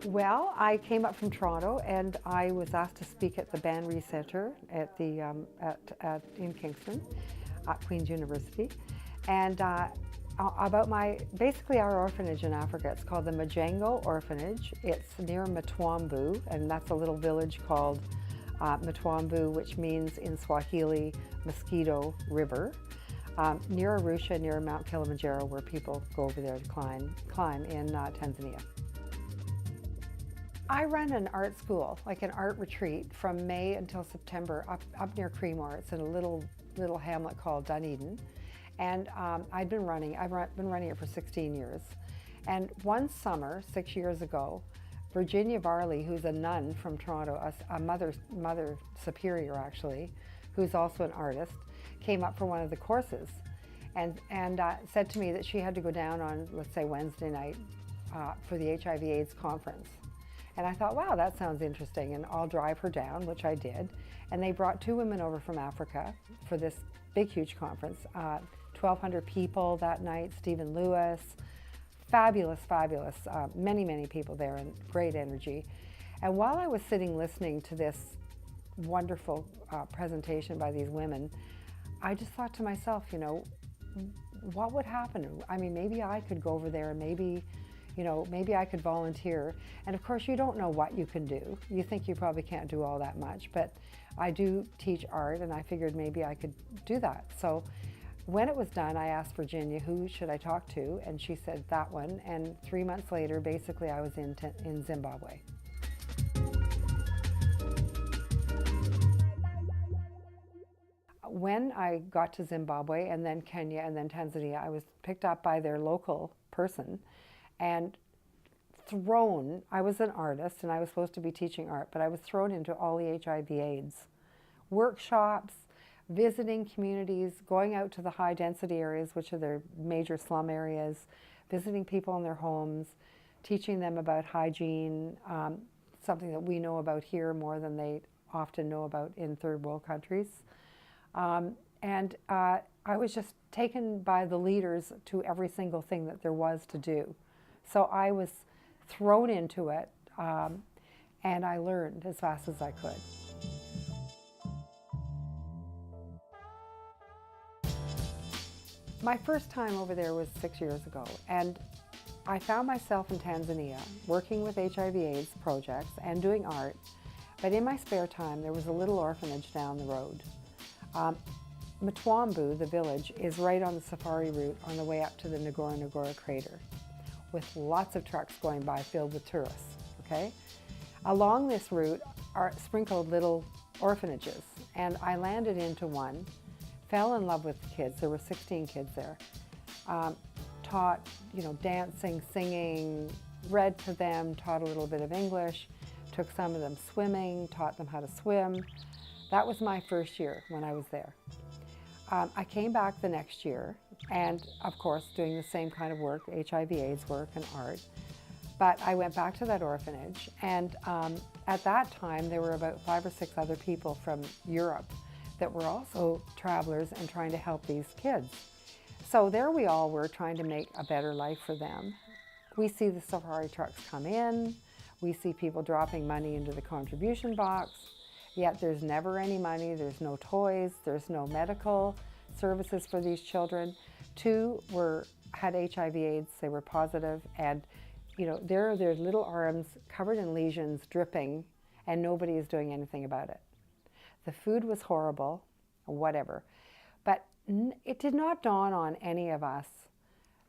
Well, I came up from Toronto and I was asked to speak at the Banry Centre at the in Kingston at Queen's University, and about basically our orphanage in Africa. It's called the Majengo Orphanage. It's near Matwambu, and that's a little village called Matwambu, which means in Swahili mosquito river, near Arusha, near Mount Kilimanjaro, where people go over there to climb in Tanzania. I run an art school, like an art retreat, from May until September up near Creemore. It's in a little hamlet called Dunedin, and I've been running it for 16 years. And one summer, 6 years ago, Virginia Varley, who's a nun from Toronto, a mother superior actually, who's also an artist, came up for one of the courses, and said to me that she had to go down on, let's say, Wednesday night for the HIV/AIDS conference. And I thought, wow, that sounds interesting, and I'll drive her down, which I did. And they brought 2 women over from Africa for this big, huge conference. 1,200 people that night, Stephen Lewis, fabulous, many people there, and great energy. And while I was sitting listening to this wonderful presentation by these women, I just thought to myself, you know, what would happen? I mean, maybe I could go over there, and maybe I could volunteer. And of course, you don't know what you can do. You think you probably can't do all that much, but I do teach art, and I figured maybe I could do that. So when it was done, I asked Virginia, who should I talk to? And she said that one. And 3 months later, basically, I was in Zimbabwe. When I got to Zimbabwe, and then Kenya, and then Tanzania, I was picked up by their local person and thrown. I was an artist and I was supposed to be teaching art, but I was thrown into all the HIV/AIDS workshops, visiting communities, going out to the high density areas, which are their major slum areas, visiting people in their homes, teaching them about hygiene, something that we know about here more than they often know about in third world countries. I was just taken by the leaders to every single thing that there was to do. So I was thrown into it, and I learned as fast as I could. My first time over there was 6 years ago, and I found myself in Tanzania working with HIV/AIDS projects and doing art, but in my spare time there was a little orphanage down the road. Matwambu, the village, is right on the safari route on the way up to the Ngora crater, with lots of trucks going by filled with tourists, okay? Along this route are sprinkled little orphanages, and I landed into one, fell in love with the kids. There were 16 kids there. Taught, dancing, singing, read to them, taught a little bit of English, took some of them swimming, taught them how to swim. That was my first year when I was there. I came back the next year, and of course doing the same kind of work, HIV/AIDS work and art. But I went back to that orphanage, and at that time there were about 5 or 6 other people from Europe that were also travelers and trying to help these kids. So there we all were, trying to make a better life for them. We see the safari trucks come in, we see people dropping money into the contribution box, yet there's never any money, there's no toys, there's no medical services for these children. 2 had HIV/AIDS, they were positive, and there are their little arms covered in lesions, dripping, and nobody is doing anything about it. The food was horrible, whatever. But it did not dawn on any of us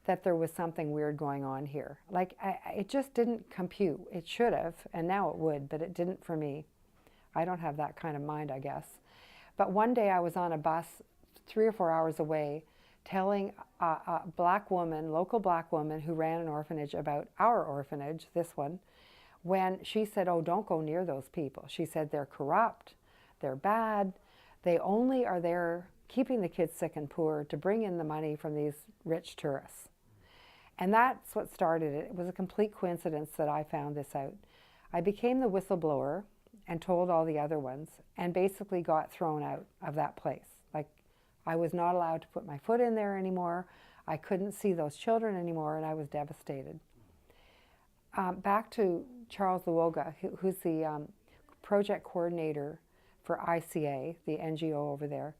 that there was something weird going on here. Like, it just didn't compute. It should have, and now it would, but it didn't for me. I don't have that kind of mind, I guess. But one day I was on a bus 3 or 4 hours away telling a black woman, local black woman who ran an orphanage about our orphanage, this one, when she said, oh, don't go near those people. She said they're corrupt, they're bad, they only are there keeping the kids sick and poor to bring in the money from these rich tourists. And that's what started it. It was a complete coincidence that I found this out. I became the whistleblower and told all the other ones, and basically got thrown out of that place. Like, I was not allowed to put my foot in there anymore. I couldn't see those children anymore, and I was devastated. Back to Charles Luoga, who's the project coordinator for ICA, the NGO over there,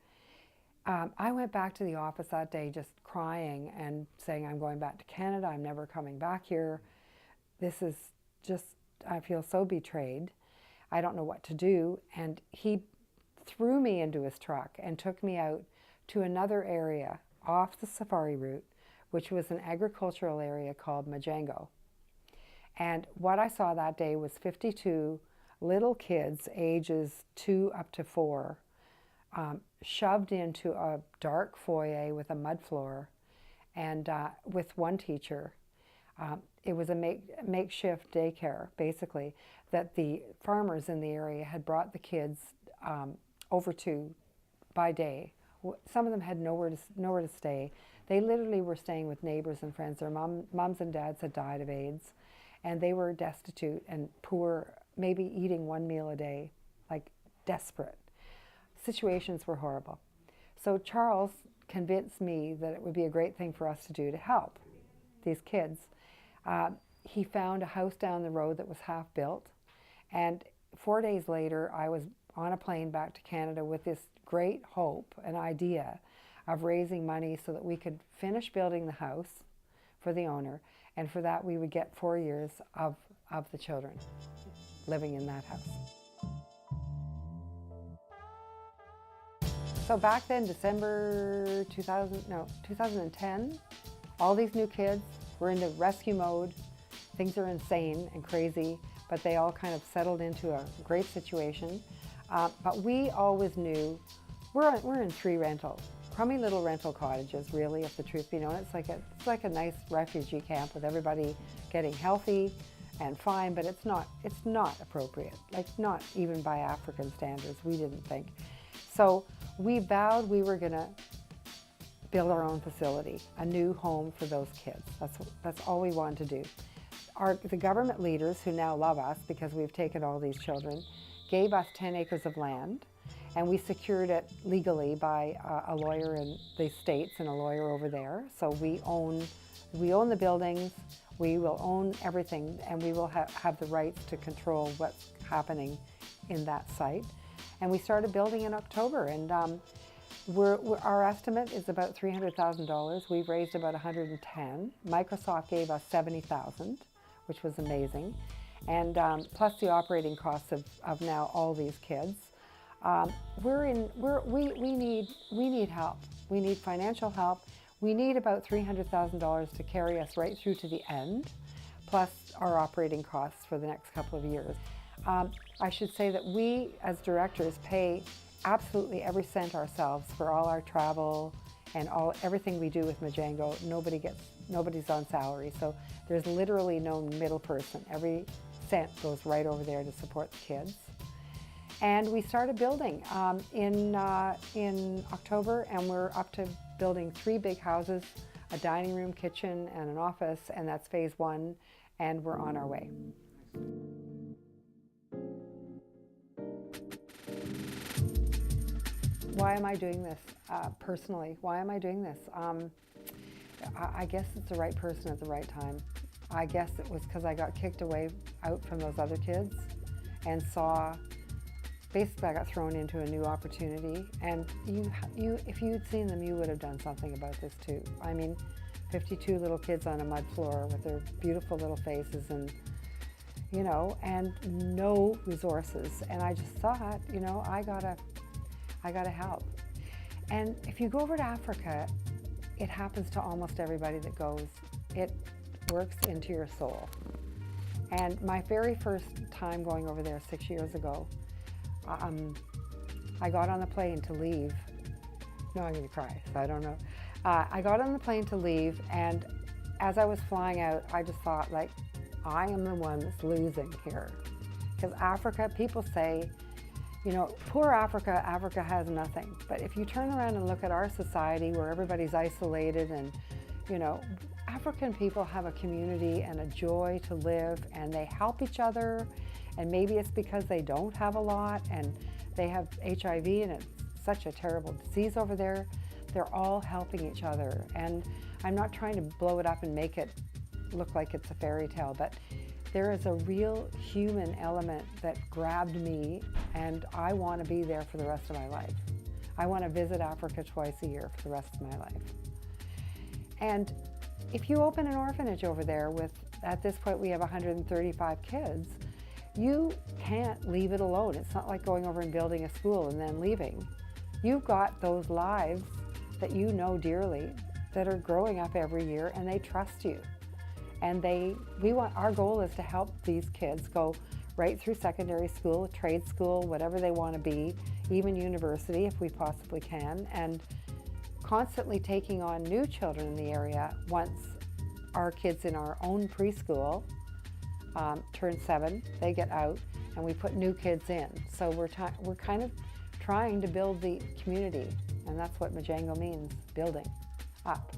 I went back to the office that day just crying and saying, I'm going back to Canada, I'm never coming back here. This is just, I feel so betrayed. I don't know what to do. And he threw me into his truck and took me out to another area off the safari route, which was an agricultural area called Majengo. And what I saw that day was 52 little kids, ages 2 up to 4, shoved into a dark foyer with a mud floor and with one teacher. It was a makeshift daycare, basically, that the farmers in the area had brought the kids over to by day. Some of them had nowhere to stay. They literally were staying with neighbors and friends. Their moms and dads had died of AIDS, and they were destitute and poor, maybe eating one meal a day, like desperate. Situations were horrible. So Charles convinced me that it would be a great thing for us to do to help these kids. He found a house down the road that was half built, and 4 days later I was on a plane back to Canada with this great hope, an idea of raising money so that we could finish building the house for the owner, and for that we would get 4 years of the children living in that house. So back then, December 2010, all these new kids were into rescue mode. Things are insane and crazy, but they all kind of settled into a great situation. But we always knew we're in 3 rentals, crummy little rental cottages, really, if the truth be known. It's like a nice refugee camp with everybody getting healthy and fine, but it's not appropriate, like not even by African standards, we didn't think. So we vowed we were going to build our own facility, a new home for those kids. That's all we wanted to do. The government leaders, who now love us because we've taken all these children, gave us 10 acres of land, and we secured it legally by a lawyer in the States and a lawyer over there. So we own the buildings, we will own everything, and we will have the rights to control what's happening in that site. And we started building in October, and our estimate is about $300,000. We've raised about 110. Microsoft gave us 70,000, which was amazing, and plus the operating costs of now all these kids. We need help. We need financial help. We need about $300,000 to carry us right through to the end, plus our operating costs for the next couple of years. I should say that we, as directors, pay absolutely every cent ourselves for all our travel and everything we do with Majengo. Nobody's on salary, so there's literally no middle person. Every cent goes right over there to support the kids. And we started building in October, and we're up to building 3 big houses, a dining room, kitchen, and an office, and that's phase 1, and we're on our way. Why am I doing this personally? Why am I doing this? I guess it's the right person at the right time. I guess it was because I got kicked out from those other kids and basically I got thrown into a new opportunity, and if you'd seen them, you would have done something about this too. I mean, 52 little kids on a mud floor with their beautiful little faces and no resources. And I just thought, I gotta help. And if you go over to Africa, it happens to almost everybody that goes. It works into your soul. And my very first time going over there 6 years ago, I got on the plane to leave. No, I'm gonna cry, so I don't know. I got on the plane to leave, and as I was flying out, I just thought, like, I am the one that's losing here. Because Africa, people say, poor Africa, Africa has nothing. But if you turn around and look at our society where everybody's isolated and, African people have a community and a joy to live, and they help each other, and maybe it's because they don't have a lot and they have HIV and it's such a terrible disease over there. They're all helping each other. And I'm not trying to blow it up and make it look like it's a fairy tale, but there is a real human element that grabbed me, and I want to be there for the rest of my life. I want to visit Africa twice a year for the rest of my life. And if you open an orphanage over there with, at this point we have 135 kids, you can't leave it alone. It's not like going over and building a school and then leaving. You've got those lives that you know dearly that are growing up every year, and they trust you. And our goal is to help these kids go right through secondary school, trade school, whatever they want to be, even university if we possibly can, and constantly taking on new children in the area once our kids in our own preschool turn 7, they get out, and we put new kids in. So we're kind of trying to build the community, and that's what Majengo means, building up.